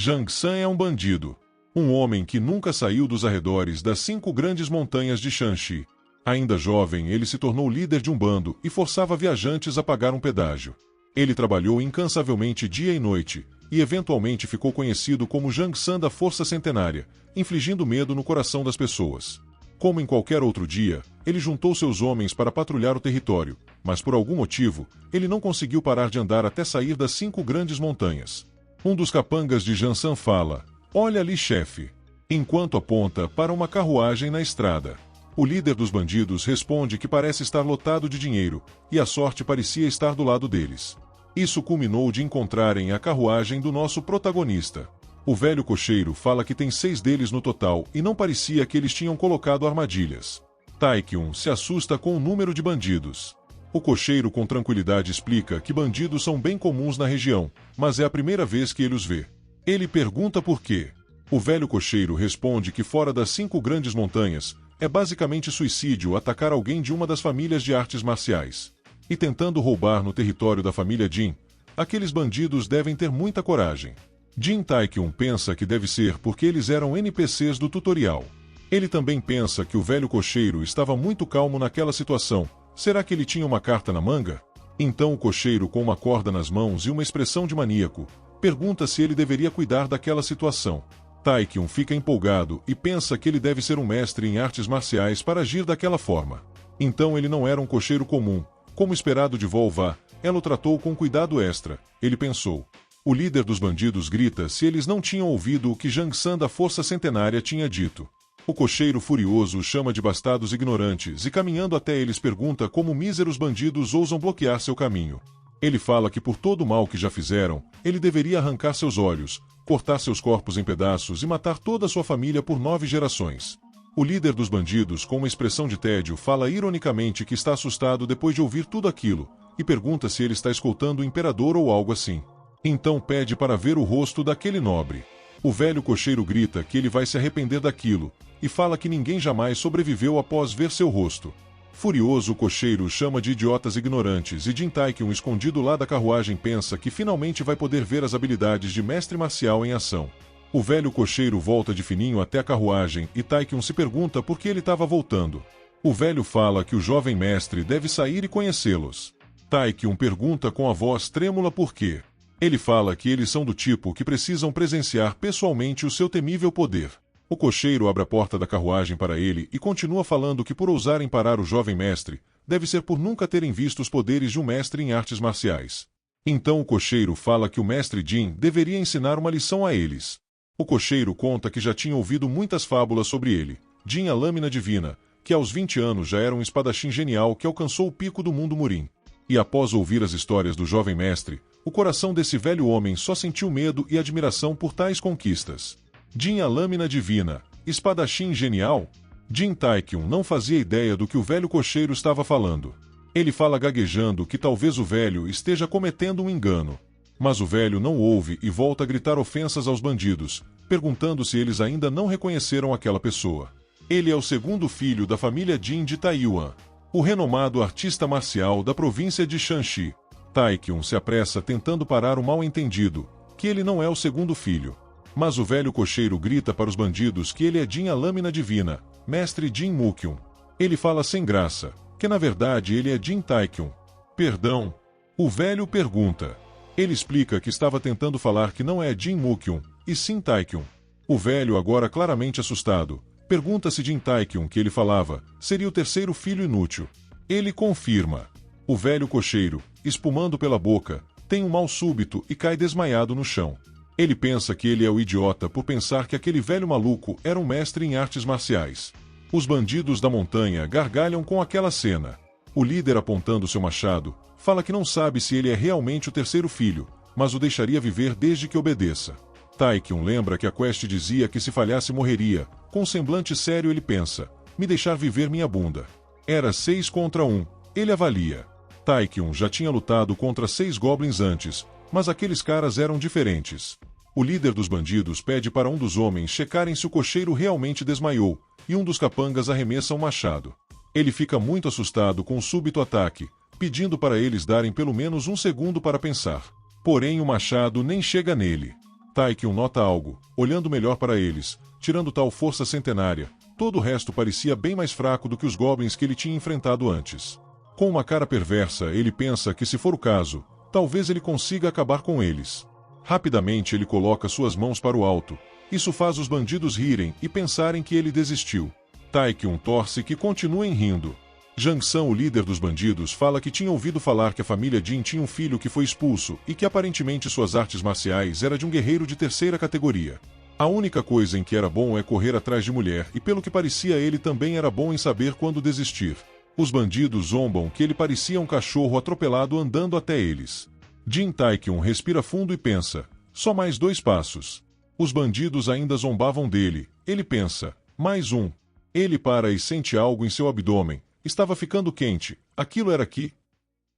Zhang San é um bandido. Um homem que nunca saiu dos arredores das 5 grandes montanhas de Shanxi. Ainda jovem, ele se tornou líder de um bando e forçava viajantes a pagar um pedágio. Ele trabalhou incansavelmente dia e noite, e eventualmente ficou conhecido como Zhang San da Força Centenária, infligindo medo no coração das pessoas. Como em qualquer outro dia, ele juntou seus homens para patrulhar o território, mas por algum motivo, ele não conseguiu parar de andar até sair das 5 grandes montanhas. Um dos capangas de Zhang San fala: "Olha ali, chefe", enquanto aponta para uma carruagem na estrada. O líder dos bandidos responde que parece estar lotado de dinheiro, e a sorte parecia estar do lado deles. Isso culminou de encontrarem a carruagem do nosso protagonista. O velho cocheiro fala que tem 6 deles no total e não parecia que eles tinham colocado armadilhas. Taekyun se assusta com o número de bandidos. O cocheiro com tranquilidade explica que bandidos são bem comuns na região, mas é a primeira vez que ele os vê. Ele pergunta por quê. O velho cocheiro responde que fora das 5 grandes montanhas, é basicamente suicídio atacar alguém de uma das famílias de artes marciais. E tentando roubar no território da família Jin, aqueles bandidos devem ter muita coragem. Jin Taekyun pensa que deve ser porque eles eram NPCs do tutorial. Ele também pensa que o velho cocheiro estava muito calmo naquela situação. Será que ele tinha uma carta na manga? Então o cocheiro, com uma corda nas mãos e uma expressão de maníaco, pergunta se ele deveria cuidar daquela situação. Taekyun fica empolgado e pensa que ele deve ser um mestre em artes marciais para agir daquela forma. Então ele não era um cocheiro comum. Como esperado de Volva, ela o tratou com cuidado extra, ele pensou. O líder dos bandidos grita se eles não tinham ouvido o que Zhang San da Força Centenária tinha dito. O cocheiro furioso os chama de bastardos ignorantes e caminhando até eles pergunta como míseros bandidos ousam bloquear seu caminho. Ele fala que por todo o mal que já fizeram, ele deveria arrancar seus olhos, cortar seus corpos em pedaços e matar toda a sua família por 9 gerações. O líder dos bandidos, com uma expressão de tédio, fala ironicamente que está assustado depois de ouvir tudo aquilo, e pergunta se ele está escoltando o imperador ou algo assim. Então pede para ver o rosto daquele nobre. O velho cocheiro grita que ele vai se arrepender daquilo, e fala que ninguém jamais sobreviveu após ver seu rosto. Furioso, o cocheiro chama de idiotas ignorantes e Jin Taekyun, escondido lá da carruagem, pensa que finalmente vai poder ver as habilidades de mestre marcial em ação. O velho cocheiro volta de fininho até a carruagem e Taekyun se pergunta por que ele estava voltando. O velho fala que o jovem mestre deve sair e conhecê-los. Taekyun pergunta com a voz trêmula por quê. Ele fala que eles são do tipo que precisam presenciar pessoalmente o seu temível poder. O cocheiro abre a porta da carruagem para ele e continua falando que por ousarem parar o jovem mestre, deve ser por nunca terem visto os poderes de um mestre em artes marciais. Então o cocheiro fala que o mestre Jin deveria ensinar uma lição a eles. O cocheiro conta que já tinha ouvido muitas fábulas sobre ele. Jin, a lâmina divina, que aos 20 anos já era um espadachim genial que alcançou o pico do mundo Murin. E após ouvir as histórias do jovem mestre, o coração desse velho homem só sentiu medo e admiração por tais conquistas. Jin, a lâmina divina, espadachim genial? Jin Taekyun não fazia ideia do que o velho cocheiro estava falando. Ele fala gaguejando que talvez o velho esteja cometendo um engano. Mas o velho não ouve e volta a gritar ofensas aos bandidos, perguntando se eles ainda não reconheceram aquela pessoa. Ele é o segundo filho da família Jin de Taiyuan, o renomado artista marcial da província de Shanxi. Taekyun se apressa tentando parar o mal-entendido, que ele não é o segundo filho. Mas o velho cocheiro grita para os bandidos que ele é Jin, a lâmina divina, mestre Jin Mukyun. Ele fala sem graça, que na verdade ele é Jin Taekyun. Perdão? O velho pergunta. Ele explica que estava tentando falar que não é Jin Mukyun, e sim Taekyun. O velho, agora claramente assustado, pergunta se Jin Taekyun, que ele falava, seria o terceiro filho inútil. Ele confirma. O velho cocheiro, espumando pela boca, tem um mal súbito e cai desmaiado no chão. Ele pensa que ele é o idiota por pensar que aquele velho maluco era um mestre em artes marciais. Os bandidos da montanha gargalham com aquela cena. O líder, apontando seu machado, fala que não sabe se ele é realmente o terceiro filho, mas o deixaria viver desde que obedeça. Taekyun lembra que a quest dizia que se falhasse morreria. Com um semblante sério ele pensa, me deixar viver minha bunda. Era 6 contra 1, ele avalia. Taekyun já tinha lutado contra 6 goblins antes, mas aqueles caras eram diferentes. O líder dos bandidos pede para um dos homens checarem se o cocheiro realmente desmaiou, e um dos capangas arremessa um machado. Ele fica muito assustado com o súbito ataque, pedindo para eles darem pelo menos um segundo para pensar. Porém o machado nem chega nele. Taekyun nota algo, olhando melhor para eles, tirando tal força centenária, todo o resto parecia bem mais fraco do que os goblins que ele tinha enfrentado antes. Com uma cara perversa, ele pensa que se for o caso, talvez ele consiga acabar com eles. Rapidamente ele coloca suas mãos para o alto. Isso faz os bandidos rirem e pensarem que ele desistiu. Taekyun torce que continuem rindo. Jang San, o líder dos bandidos, fala que tinha ouvido falar que a família Jin tinha um filho que foi expulso e que aparentemente suas artes marciais era de um guerreiro de terceira categoria. A única coisa em que era bom é correr atrás de mulher e pelo que parecia ele também era bom em saber quando desistir. Os bandidos zombam que ele parecia um cachorro atropelado andando até eles. Jin Taekyun respira fundo e pensa, só mais 2 passos. Os bandidos ainda zombavam dele, ele pensa, mais um. Ele para e sente algo em seu abdômen. Estava ficando quente. Aquilo era aqui?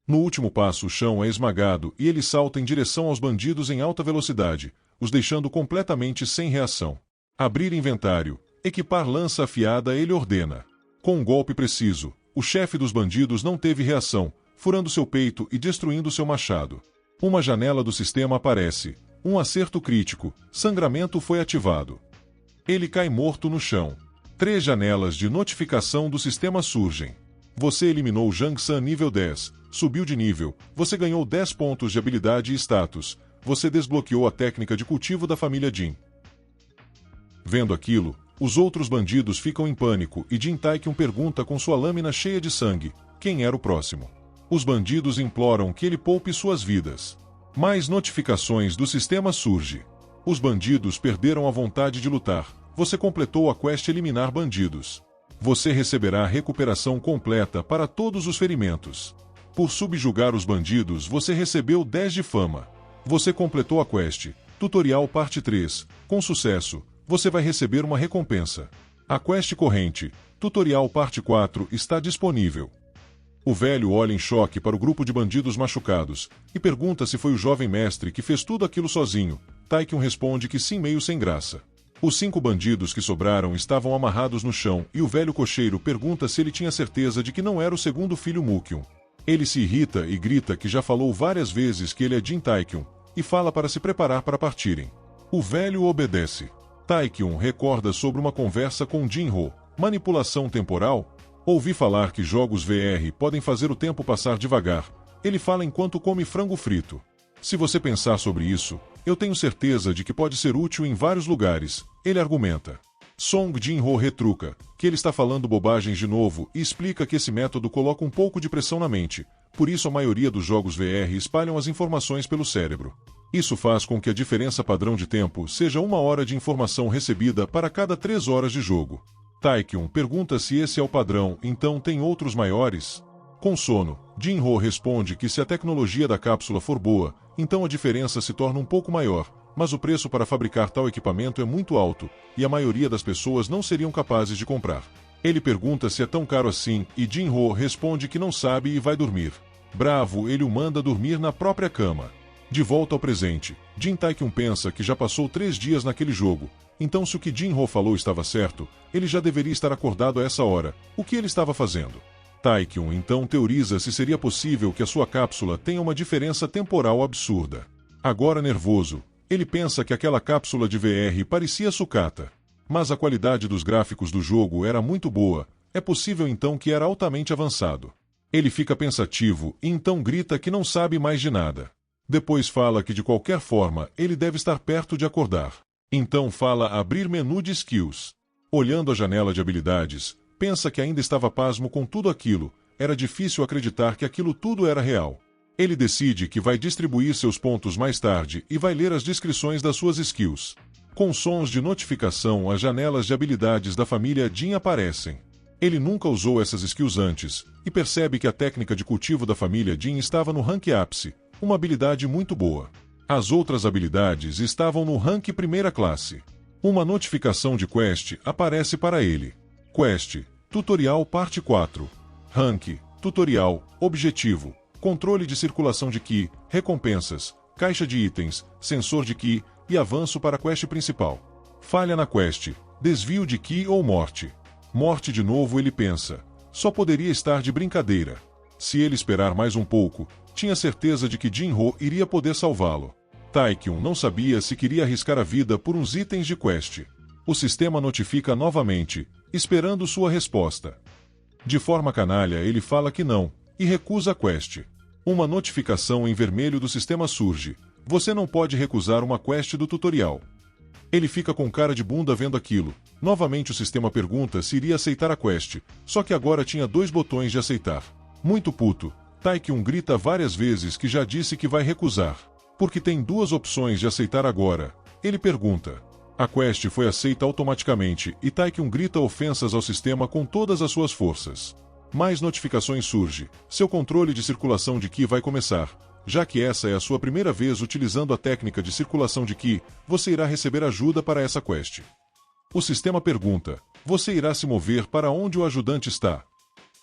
No último passo o chão é esmagado e ele salta em direção aos bandidos em alta velocidade, os deixando completamente sem reação. Abrir inventário. Equipar lança afiada ele ordena. Com um golpe preciso, o chefe dos bandidos não teve reação, furando seu peito e destruindo seu machado. Uma janela do sistema aparece. Um acerto crítico. Sangramento foi ativado. Ele cai morto no chão. 3 janelas de notificação do sistema surgem. Você eliminou Jang San nível 10, subiu de nível, você ganhou 10 pontos de habilidade e status, você desbloqueou a técnica de cultivo da família Jin. Vendo aquilo, os outros bandidos ficam em pânico e Jin Taekyun pergunta com sua lâmina cheia de sangue, quem era o próximo. Os bandidos imploram que ele poupe suas vidas. Mais notificações do sistema surgem. Os bandidos perderam a vontade de lutar. Você completou a quest Eliminar Bandidos. Você receberá recuperação completa para todos os ferimentos. Por subjugar os bandidos, você recebeu 10 de fama. Você completou a quest Tutorial Parte 3. Com sucesso, você vai receber uma recompensa. A quest corrente Tutorial Parte 4 está disponível. O velho olha em choque para o grupo de bandidos machucados e pergunta se foi o jovem mestre que fez tudo aquilo sozinho. Taekyun responde que sim, meio sem graça. Os 5 bandidos que sobraram estavam amarrados no chão e o velho cocheiro pergunta se ele tinha certeza de que não era o segundo filho Mukyun. Ele se irrita e grita que já falou várias vezes que ele é Jin Taekyun e fala para se preparar para partirem. O velho obedece. Taekyun recorda sobre uma conversa com Jin-Ho. Manipulação temporal? Ouvi falar que jogos VR podem fazer o tempo passar devagar. Ele fala enquanto come frango frito. Se você pensar sobre isso, eu tenho certeza de que pode ser útil em vários lugares, ele argumenta. Song Jin-Ho retruca, que ele está falando bobagens de novo e explica que esse método coloca um pouco de pressão na mente, por isso a maioria dos jogos VR espalham as informações pelo cérebro. Isso faz com que a diferença padrão de tempo seja 1 hora de informação recebida para cada 3 horas de jogo. Taekyun pergunta se esse é o padrão, então tem outros maiores? Com sono, Jin-Ho responde que se a tecnologia da cápsula for boa, então a diferença se torna um pouco maior, mas o preço para fabricar tal equipamento é muito alto, e a maioria das pessoas não seriam capazes de comprar. Ele pergunta se é tão caro assim, e Jin-Ho responde que não sabe e vai dormir. Bravo, ele o manda dormir na própria cama. De volta ao presente, Jin Taekyun pensa que já passou 3 dias naquele jogo, então se o que Jin-Ho falou estava certo, ele já deveria estar acordado a essa hora. O que ele estava fazendo? Taekyun então teoriza se seria possível que a sua cápsula tenha uma diferença temporal absurda. Agora nervoso, ele pensa que aquela cápsula de VR parecia sucata. Mas a qualidade dos gráficos do jogo era muito boa, é possível então que era altamente avançado. Ele fica pensativo e então grita que não sabe mais de nada. Depois fala que de qualquer forma ele deve estar perto de acordar. Então fala abrir menu de skills. Olhando a janela de habilidades, pensa que ainda estava pasmo com tudo aquilo, era difícil acreditar que aquilo tudo era real. Ele decide que vai distribuir seus pontos mais tarde e vai ler as descrições das suas skills. Com sons de notificação, as janelas de habilidades da família Jin aparecem. Ele nunca usou essas skills antes, e percebe que a técnica de cultivo da família Jin estava no rank ápice, uma habilidade muito boa. As outras habilidades estavam no rank primeira classe. Uma notificação de quest aparece para ele. Quest, Tutorial Parte 4. Rank, Tutorial, Objetivo, Controle de circulação de Ki, Recompensas, Caixa de itens, Sensor de Ki e avanço para a quest principal. Falha na quest, Desvio de Ki ou Morte. Morte de novo ele pensa. Só poderia estar de brincadeira. Se ele esperar mais um pouco, tinha certeza de que Jin-Ho iria poder salvá-lo. Taekyun não sabia se queria arriscar a vida por uns itens de quest. O sistema notifica novamente, esperando sua resposta. De forma canalha, ele fala que não, e recusa a quest. Uma notificação em vermelho do sistema surge. Você não pode recusar uma quest do tutorial. Ele fica com cara de bunda vendo aquilo. Novamente o sistema pergunta se iria aceitar a quest, só que agora tinha 2 botões de aceitar. Muito puto, Taekyun grita várias vezes que já disse que vai recusar. Porque tem 2 opções de aceitar agora. Ele pergunta. A quest foi aceita automaticamente e Taekyun grita ofensas ao sistema com todas as suas forças. Mais notificações surgem. Seu controle de circulação de Ki vai começar. Já que essa é a sua primeira vez utilizando a técnica de circulação de Ki, você irá receber ajuda para essa quest. O sistema pergunta. Você irá se mover para onde o ajudante está.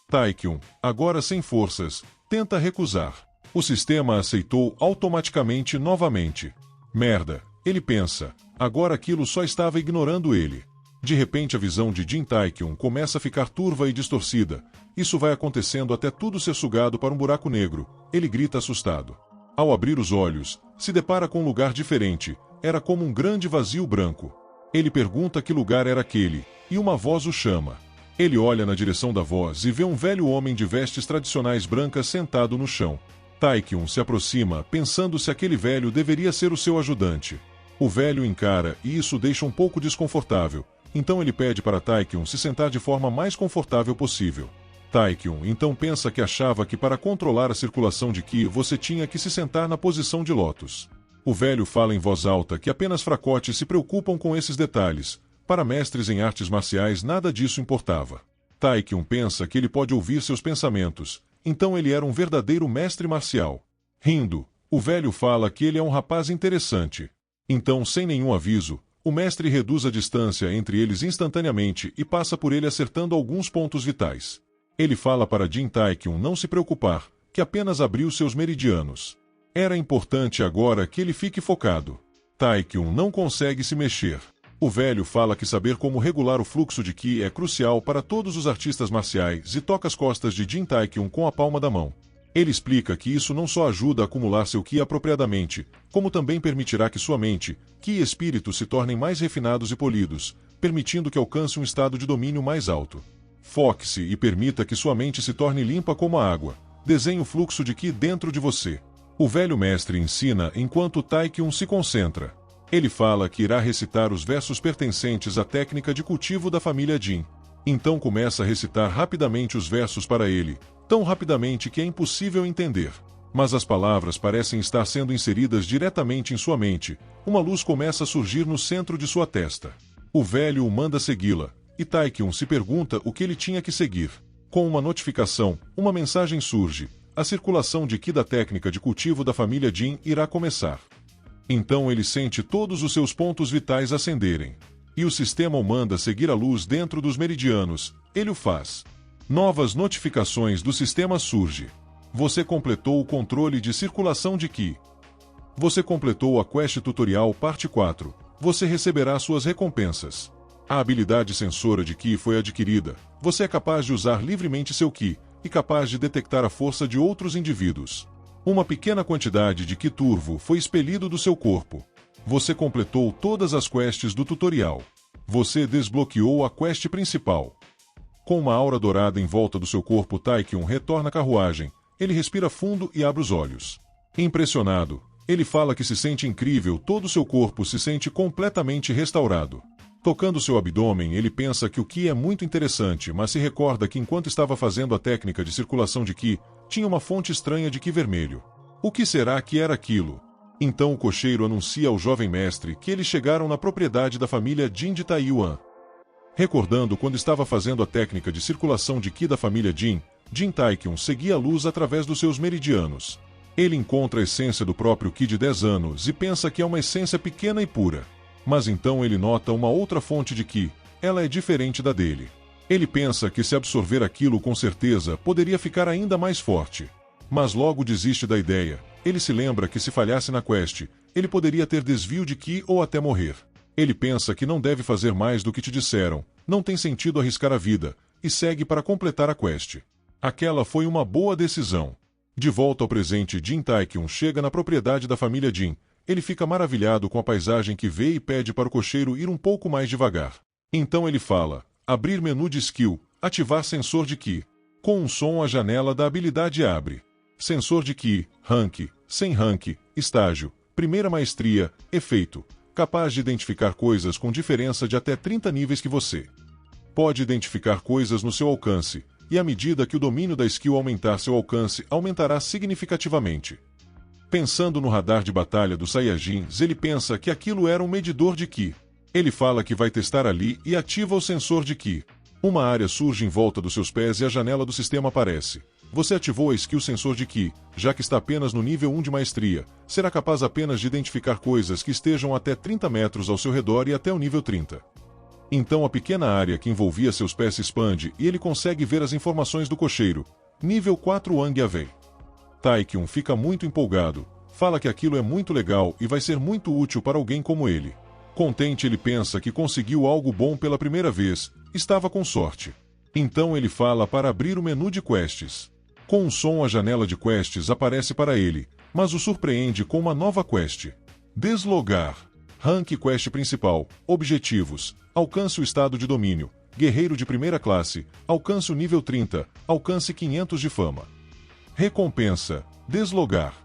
Taekyun, agora sem forças, tenta recusar. O sistema aceitou automaticamente novamente. Merda, ele pensa. Agora aquilo só estava ignorando ele. De repente a visão de Jin Taekyun começa a ficar turva e distorcida. Isso vai acontecendo até tudo ser sugado para um buraco negro. Ele grita assustado. Ao abrir os olhos, se depara com um lugar diferente. Era como um grande vazio branco. Ele pergunta que lugar era aquele, e uma voz o chama. Ele olha na direção da voz e vê um velho homem de vestes tradicionais brancas sentado no chão. Taekyun se aproxima, pensando se aquele velho deveria ser o seu ajudante. O velho encara e isso deixa um pouco desconfortável. Então ele pede para Taekyun se sentar de forma mais confortável possível. Taekyun então pensa que achava que para controlar a circulação de Ki você tinha que se sentar na posição de lótus. O velho fala em voz alta que apenas fracotes se preocupam com esses detalhes. Para mestres em artes marciais nada disso importava. Taekyun pensa que ele pode ouvir seus pensamentos. Então ele era um verdadeiro mestre marcial. Rindo, o velho fala que ele é um rapaz interessante. Então, sem nenhum aviso, o mestre reduz a distância entre eles instantaneamente e passa por ele acertando alguns pontos vitais. Ele fala para Jin Taekyun não se preocupar, que apenas abriu seus meridianos. Era importante agora que ele fique focado. Taekyun não consegue se mexer. O velho fala que saber como regular o fluxo de Ki é crucial para todos os artistas marciais e toca as costas de Jin Taekyun com a palma da mão. Ele explica que isso não só ajuda a acumular seu Ki apropriadamente, como também permitirá que sua mente, Ki e espírito se tornem mais refinados e polidos, permitindo que alcance um estado de domínio mais alto. Foque-se e permita que sua mente se torne limpa como a água. Desenhe o fluxo de Ki dentro de você. O velho mestre ensina enquanto Taekyun se concentra. Ele fala que irá recitar os versos pertencentes à técnica de cultivo da família Jin. Então começa a recitar rapidamente os versos para ele, tão rapidamente que é impossível entender. Mas as palavras parecem estar sendo inseridas diretamente em sua mente. Uma luz começa a surgir no centro de sua testa. O velho o manda segui-la, e Taekyun se pergunta o que ele tinha que seguir. Com uma notificação, uma mensagem surge. A circulação de Ki da técnica de cultivo da família Jin irá começar. Então ele sente todos os seus pontos vitais acenderem. E o sistema o manda seguir a luz dentro dos meridianos. Ele o faz. Novas notificações do sistema surgem. Você completou o controle de circulação de Ki. Você completou a quest tutorial parte 4. Você receberá suas recompensas. A habilidade sensora de Ki foi adquirida. Você é capaz de usar livremente seu Ki e capaz de detectar a força de outros indivíduos. Uma pequena quantidade de Ki turvo foi expelido do seu corpo. Você completou todas as quests do tutorial. Você desbloqueou a quest principal. Com uma aura dourada em volta do seu corpo, Taekyun retorna à carruagem. Ele respira fundo e abre os olhos. Impressionado, ele fala que se sente incrível, todo o seu corpo se sente completamente restaurado. Tocando seu abdômen, ele pensa que o Ki é muito interessante, mas se recorda que enquanto estava fazendo a técnica de circulação de Ki, tinha uma fonte estranha de Ki vermelho. O que será que era aquilo? Então o cocheiro anuncia ao jovem mestre que eles chegaram na propriedade da família Jin de Taiyuan. Recordando quando estava fazendo a técnica de circulação de Ki da família Jin, Jin Taekyun seguia a luz através dos seus meridianos. Ele encontra a essência do próprio Ki de 10 anos e pensa que é uma essência pequena e pura. Mas então ele nota uma outra fonte de Ki. Ela é diferente da dele. Ele pensa que se absorver aquilo com certeza poderia ficar ainda mais forte. Mas logo desiste da ideia. Ele se lembra que se falhasse na quest, ele poderia ter desvio de Ki ou até morrer. Ele pensa que não deve fazer mais do que te disseram, não tem sentido arriscar a vida, e segue para completar a quest. Aquela foi uma boa decisão. De volta ao presente, Jin Taekyun chega na propriedade da família Jin. ele fica maravilhado com a paisagem que vê e pede para o cocheiro ir um pouco mais devagar. Então ele fala: abrir menu de skill, ativar sensor de ki. Com um som a janela da habilidade abre. Sensor de ki, rank, sem rank, estágio, primeira maestria, efeito. Capaz de identificar coisas com diferença de até 30 níveis que você. Pode identificar coisas no seu alcance, e à medida que o domínio da skill aumentar seu alcance, aumentará significativamente. Pensando no radar de batalha dos Saiyajins, ele pensa que aquilo era um medidor de ki. Ele fala que vai testar ali e ativa o sensor de ki. Uma área surge em volta dos seus pés e a janela do sistema aparece. Você ativou a skill sensor de ki, já que está apenas no nível 1 de maestria. Será capaz apenas de identificar coisas que estejam até 30 metros ao seu redor e até o nível 30. Então a pequena área que envolvia seus pés se expande e ele consegue ver as informações do cocheiro. Nível 4 Wang Yavei. Taekyun fica muito empolgado, fala que aquilo é muito legal e vai ser muito útil para alguém como ele. Contente, ele pensa que conseguiu algo bom pela primeira vez, estava com sorte. Então ele fala para abrir o menu de quests. Com um som a janela de quests aparece para ele, mas o surpreende com uma nova quest. Deslogar. Rank quest principal. Objetivos. Alcance o estado de domínio. Guerreiro de primeira classe. Alcance o nível 30. Alcance 500 de fama. Recompensa. Deslogar.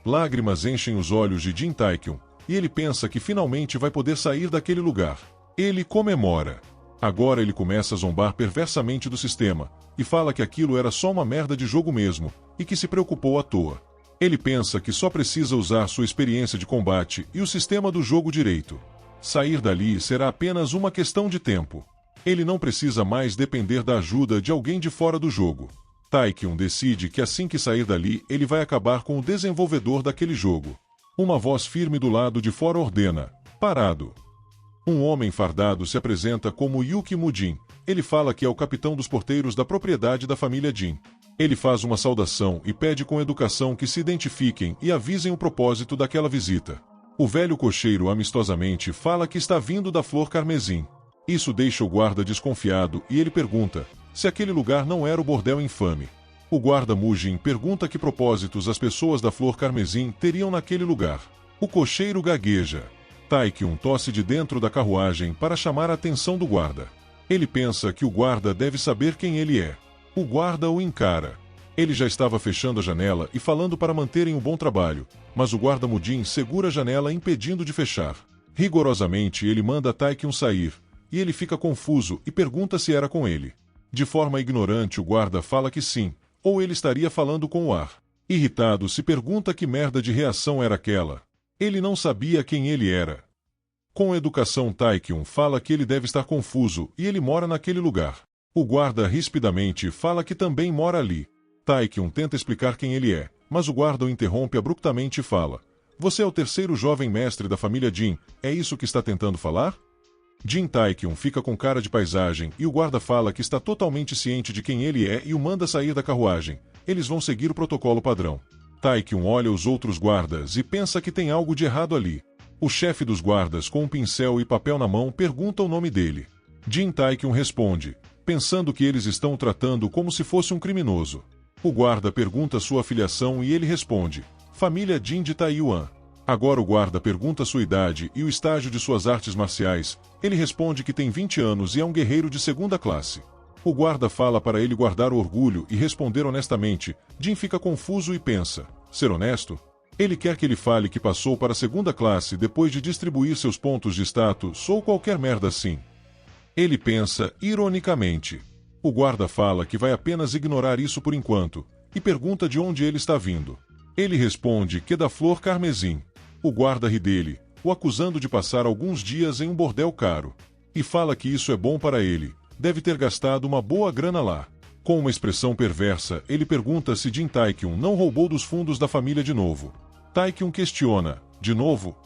Lágrimas enchem os olhos de Jin Taekyun, e ele pensa que finalmente vai poder sair daquele lugar. Ele comemora. Agora ele começa a zombar perversamente do sistema, e fala que aquilo era só uma merda de jogo mesmo, e que se preocupou à toa. Ele pensa que só precisa usar sua experiência de combate e o sistema do jogo direito. Sair dali será apenas uma questão de tempo. Ele não precisa mais depender da ajuda de alguém de fora do jogo. Taekyun decide que assim que sair dali, ele vai acabar com o desenvolvedor daquele jogo. Uma voz firme do lado de fora ordena: parado. Um homem fardado se apresenta como Yuki Mujin. Ele fala que é o capitão dos porteiros da propriedade da família Jin. Ele faz uma saudação e pede com educação que se identifiquem e avisem o propósito daquela visita. O velho cocheiro amistosamente fala que está vindo da Flor Carmesim. Isso deixa o guarda desconfiado e ele pergunta se aquele lugar não era o bordel infame. O guarda Mujin pergunta que propósitos as pessoas da Flor Carmesim teriam naquele lugar. O cocheiro gagueja. Taekyun tosse de dentro da carruagem para chamar a atenção do guarda. Ele pensa que o guarda deve saber quem ele é. O guarda o encara. Ele já estava fechando a janela e falando para manterem um bom trabalho, mas o guarda Mujin segura a janela impedindo de fechar. Rigorosamente ele manda Taekyun sair, e ele fica confuso e pergunta se era com ele. De forma ignorante o guarda fala que sim, ou ele estaria falando com o ar. Irritado se pergunta que merda de reação era aquela. Ele não sabia quem ele era. Com educação Taekyun fala que ele deve estar confuso e ele mora naquele lugar. O guarda rispidamente fala que também mora ali. Taekyun tenta explicar quem ele é, mas o guarda o interrompe abruptamente e fala: você é o terceiro jovem mestre da família Jin, é isso que está tentando falar? Jin Taekyun fica com cara de paisagem e o guarda fala que está totalmente ciente de quem ele é e o manda sair da carruagem. Eles vão seguir o protocolo padrão. Taekyun olha os outros guardas e pensa que tem algo de errado ali. O chefe dos guardas, com um pincel e papel na mão, pergunta o nome dele. Jin Taekyun responde, pensando que eles estão o tratando como se fosse um criminoso. O guarda pergunta sua filiação e ele responde: família Jin de Taiyuan. Agora o guarda pergunta sua idade e o estágio de suas artes marciais. Ele responde que tem 20 anos e é um guerreiro de segunda classe. O guarda fala para ele guardar o orgulho e responder honestamente. Jin fica confuso e pensa: ser honesto? Ele quer que ele fale que passou para a segunda classe depois de distribuir seus pontos de status ou qualquer merda assim. Ele pensa ironicamente. O guarda fala que vai apenas ignorar isso por enquanto, e pergunta de onde ele está vindo. Ele responde que é da Flor Carmesim. O guarda ri dele, o acusando de passar alguns dias em um bordel caro. E fala que isso é bom para ele, deve ter gastado uma boa grana lá. Com uma expressão perversa, ele pergunta se Jin Taekyun não roubou dos fundos da família de novo. Taekyun questiona: de novo?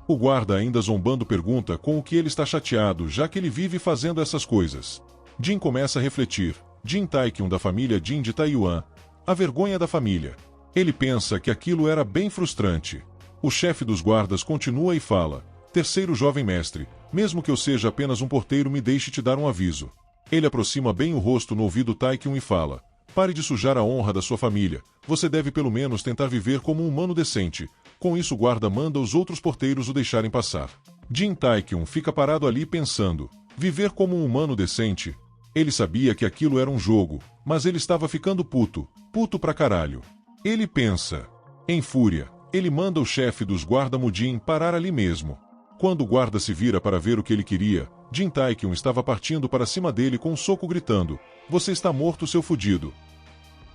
O guarda, ainda zombando, pergunta com o que ele está chateado, já que ele vive fazendo essas coisas. Jin começa a refletir. Jin Taekyun da família Jin de Taiyuan. A vergonha da família. Ele pensa que aquilo era bem frustrante. O chefe dos guardas continua e fala: terceiro jovem mestre, mesmo que eu seja apenas um porteiro, me deixe te dar um aviso. Ele aproxima bem o rosto no ouvido Taekyun e fala: pare de sujar a honra da sua família. Você deve pelo menos tentar viver como um humano decente. Com isso o guarda manda os outros porteiros o deixarem passar. Jin Tae-kyun fica parado ali pensando, viver como um humano decente? Ele sabia que aquilo era um jogo, mas ele estava ficando puto pra caralho. Ele pensa. Em fúria, ele manda o chefe dos guarda Mujin parar ali mesmo. Quando o guarda se vira para ver o que ele queria, Jin Tae-kyun estava partindo para cima dele com um soco gritando, "Você está morto, seu fudido!"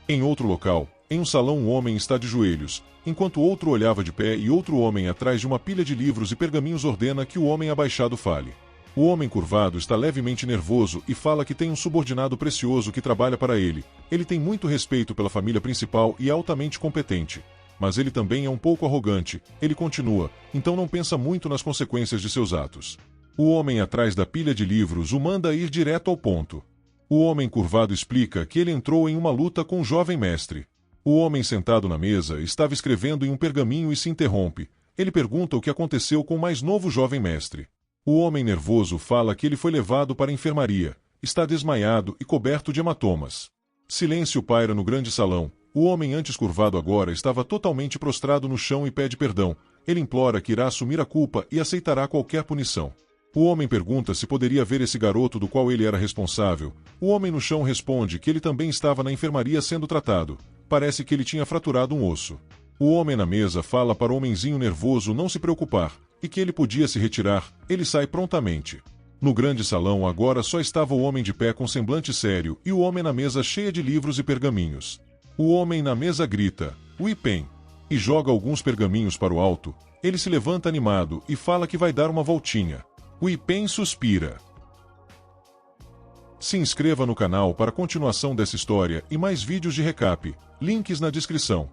Em outro local, em um salão um homem está de joelhos, enquanto outro olhava de pé e outro homem atrás de uma pilha de livros e pergaminhos ordena que o homem abaixado fale. O homem curvado está levemente nervoso e fala que tem um subordinado precioso que trabalha para ele. Ele tem muito respeito pela família principal e é altamente competente. Mas ele também é um pouco arrogante. Ele continua, então não pensa muito nas consequências de seus atos. O homem atrás da pilha de livros o manda ir direto ao ponto. O homem curvado explica que ele entrou em uma luta com o jovem mestre. O homem sentado na mesa estava escrevendo em um pergaminho e se interrompe. Ele pergunta o que aconteceu com o mais novo jovem mestre. O homem nervoso fala que ele foi levado para a enfermaria, está desmaiado e coberto de hematomas. Silêncio paira no grande salão. O homem antes curvado agora estava totalmente prostrado no chão e pede perdão. Ele implora que irá assumir a culpa e aceitará qualquer punição. O homem pergunta se poderia ver esse garoto do qual ele era responsável. O homem no chão responde que ele também estava na enfermaria sendo tratado. Parece que ele tinha fraturado um osso. O homem na mesa fala para o homenzinho nervoso não se preocupar, e que ele podia se retirar. Ele sai prontamente. No grande salão agora só estava o homem de pé com semblante sério e o homem na mesa cheia de livros e pergaminhos. O homem na mesa grita, "Uipen!" e joga alguns pergaminhos para o alto. Ele se levanta animado e fala que vai dar uma voltinha. Uipen suspira. Se inscreva no canal para a continuação dessa história e mais vídeos de recap. Links na descrição.